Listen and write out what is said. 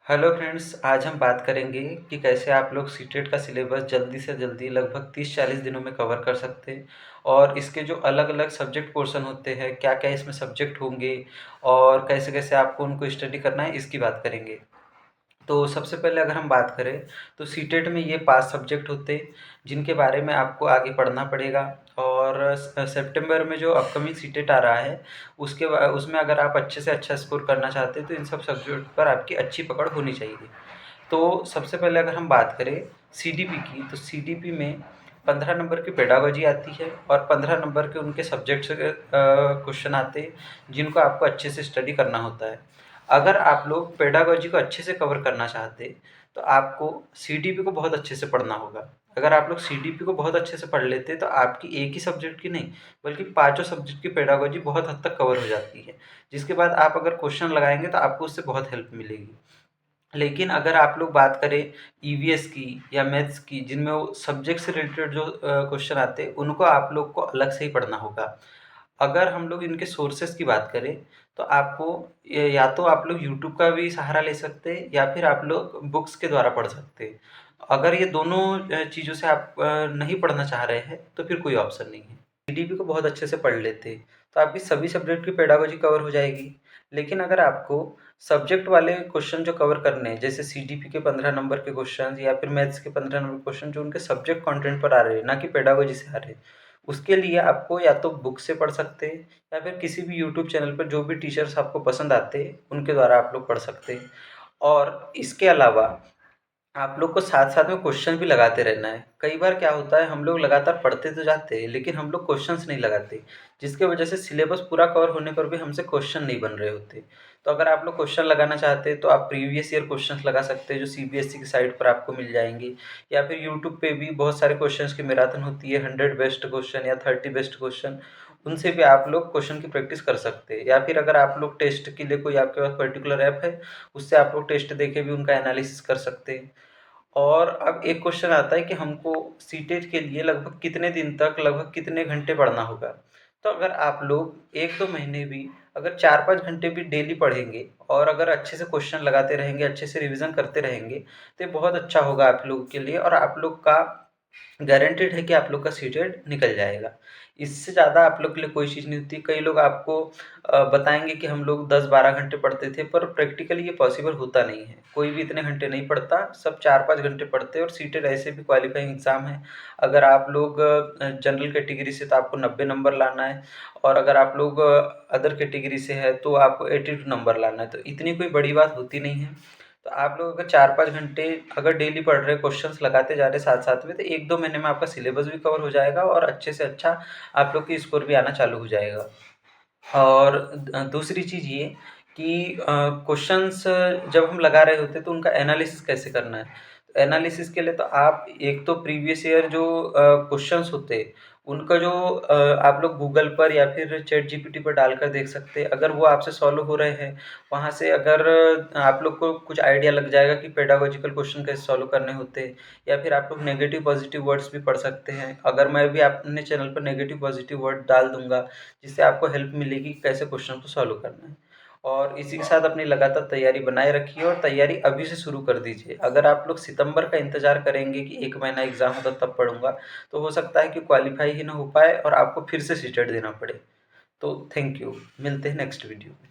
Hello friends, आज हम बात करेंगे कि कैसे आप लोग सीटेट का सिलेबस जल्दी से जल्दी लगभग 30-40 दिनों में कवर कर सकते हैं और इसके जो अलग-अलग सब्जेक्ट पोर्शन होते हैं, क्या-क्या इसमें सब्जेक्ट होंगे और कैसे-कैसे आपको उनको स्टडी करना है, इसकी बात करेंगे। तो सबसे पहले अगर हम बात करें तो सीटेट में ये 5 सब्जेक्ट होते हैं जिनके बारे में आपको आगे पढ़ना पड़ेगा और सितंबर में जो अपकमिंग सीटेट आ रहा है उसमें अगर आप अच्छे से अच्छा स्कोर करना चाहते हैं तो इन सब सब्जेक्ट पर आपकी अच्छी पकड़ होनी चाहिए। तो सबसे पहले अगर हम बात करें सीडीपी की, तो सीडीपी में 15 नंबर की पेडागोजी आती है और 15 नंबर के उनके सब्जेक्ट से क्वेश्चन आते हैं जिनको आपको अच्छे से स्टडी करना होता है। अगर आप लोग पेडागोजी को अच्छे से कवर करना चाहते हैं तो आपको सीडीपी को बहुत अच्छे से पढ़ना होगा। अगर आप लोग सीडीपी को बहुत अच्छे से पढ़ लेते हैं तो आपकी एक ही सब्जेक्ट की नहीं बल्कि पाँचों सब्जेक्ट की पेडागोजी बहुत हद तक कवर हो जाती है, जिसके बाद आप अगर क्वेश्चन लगाएंगे तो आपको उससे बहुत हेल्प मिलेगी। लेकिन अगर आप लोग बात करें ईवीएस की या मैथ्स की, जिनमें वो सब्जेक्ट से रिलेटेड जो क्वेश्चन आते हैं उनको आप लोग को अलग से ही पढ़ना होगा। अगर हम लोग इनके सोर्सेस की बात करें तो आपको या तो आप लोग यूट्यूब का भी सहारा ले सकते हैं या फिर आप लोग बुक्स के द्वारा पढ़ सकते हैं। अगर ये दोनों चीज़ों से आप नहीं पढ़ना चाह रहे हैं तो फिर कोई ऑप्शन नहीं है। जीडीपी को बहुत अच्छे से पढ़ लेते तो आपकी सभी सब्जेक्ट की पेडागोजी कवर हो जाएगी। लेकिन अगर आपको सब्जेक्ट वाले क्वेश्चन जो कवर करने हैं, जैसे सीडीपी के 15 नंबर के क्वेश्चन या फिर मैथ्स के 15 नंबर क्वेश्चन जो उनके सब्जेक्ट कंटेंट पर आ रहे हैं, ना कि पेडागोजी से आ रहे हैं, उसके लिए आपको या तो बुक से पढ़ सकते हैं या फिर किसी भी यूट्यूब चैनल पर जो भी टीचर्स आपको पसंद आते हैं उनके द्वारा आप लोग पढ़ सकते हैं। और इसके अलावा आप लोग को साथ-साथ में क्वेश्चन भी लगाते रहना है। कई बार क्या होता है, हम लोग लगातार पढ़ते तो जाते हैं लेकिन हम लोग क्वेश्चंस नहीं लगाते, जिसकी वजह से सिलेबस पूरा कवर होने पर भी हमसे क्वेश्चन नहीं बन रहे होते। तो अगर आप लोग क्वेश्चन लगाना चाहते हैं तो आप प्रीवियस ईयर क्वेश्चंस लगा सकते हैं जो सीबीएसई की साइट पर आपको मिल जाएँगे, या फिर यूट्यूब पे भी बहुत सारे क्वेश्चंस की मैराथन होती है, 100 बेस्ट क्वेश्चन या 30 बेस्ट क्वेश्चन, उनसे भी आप लोग क्वेश्चन की प्रैक्टिस कर सकते हैं। या फिर अगर आप लोग टेस्ट के लिए कोई आपके पास पर्टिकुलर ऐप है, उससे आप लोग टेस्ट देके भी उनका एनालिसिस कर सकते हैं। और अब एक क्वेश्चन आता है कि हमको सीटेट के लिए लगभग कितने दिन तक, लगभग कितने घंटे पढ़ना होगा? तो अगर आप लोग 1-2 महीने भी अगर 4-5 घंटे भी डेली पढ़ेंगे और अगर अच्छे से क्वेश्चन लगाते रहेंगे, अच्छे से रिवीज़न करते रहेंगे, तो ये बहुत अच्छा होगा आप लोगों के लिए और आप लोग का गारंटीड है कि आप लोग का सीटेट निकल जाएगा। इससे ज़्यादा आप लोग के लिए कोई चीज़ नहीं होती। कई लोग आपको बताएँगे कि हम लोग 10-12 घंटे पढ़ते थे, पर प्रैक्टिकली ये पॉसिबल होता नहीं है। कोई भी इतने घंटे नहीं पढ़ता, सब 4-5 घंटे पढ़ते हैं और सीटेट ऐसे भी क्वालिफाइंग एग्ज़ाम है। अगर आप लोग जनरल कैटेगरी से तो आपको 90 नंबर लाना है और अगर आप लोग अदर कैटेगरी से है तो आपको 82 नंबर लाना है। तो इतनी कोई बड़ी बात होती नहीं है। तो आप लोग अगर 4-5 घंटे अगर डेली पढ़ रहे हैं, क्वेश्चंस लगाते जा रहे हैं साथ-साथ में, तो 1-2 महीने में आपका सिलेबस भी कवर हो जाएगा और अच्छे से अच्छा आप लोग की स्कोर भी आना चालू हो जाएगा। और दूसरी चीज़ ये कि क्वेश्चंस जब हम लगा रहे होते हैं तो उनका एनालिसिस कैसे करना है। एनालिसिस के लिए तो आप एक तो प्रीवियस ईयर जो क्वेश्चंस होते हैं उनका जो आप लोग गूगल पर या फिर चैटजीपीटी पर डालकर देख सकते हैं। अगर वो आपसे सॉल्व हो रहे हैं, वहाँ से अगर आप लोग को कुछ आइडिया लग जाएगा कि पेडागोजिकल क्वेश्चन कैसे सॉल्व करने होते हैं, या फिर आप लोग नेगेटिव पॉजिटिव वर्ड्स भी पढ़ सकते हैं। अगर मैं भी अपने चैनल पर नेगेटिव पॉजिटिव वर्ड डाल दूँगा जिससे आपको हेल्प मिलेगी कि कैसे क्वेश्चन को सॉल्व करना है। और इसी के साथ अपनी लगातार तैयारी बनाए रखिए और तैयारी अभी से शुरू कर दीजिए। अगर आप लोग सितंबर का इंतज़ार करेंगे कि 1 महीना एग्ज़ाम होगा तब पढ़ूँगा, तो हो सकता है कि क्वालीफाई ही ना हो पाए और आपको फिर से सीटेट देना पड़े। तो थैंक यू। मिलते हैं नेक्स्ट वीडियो में।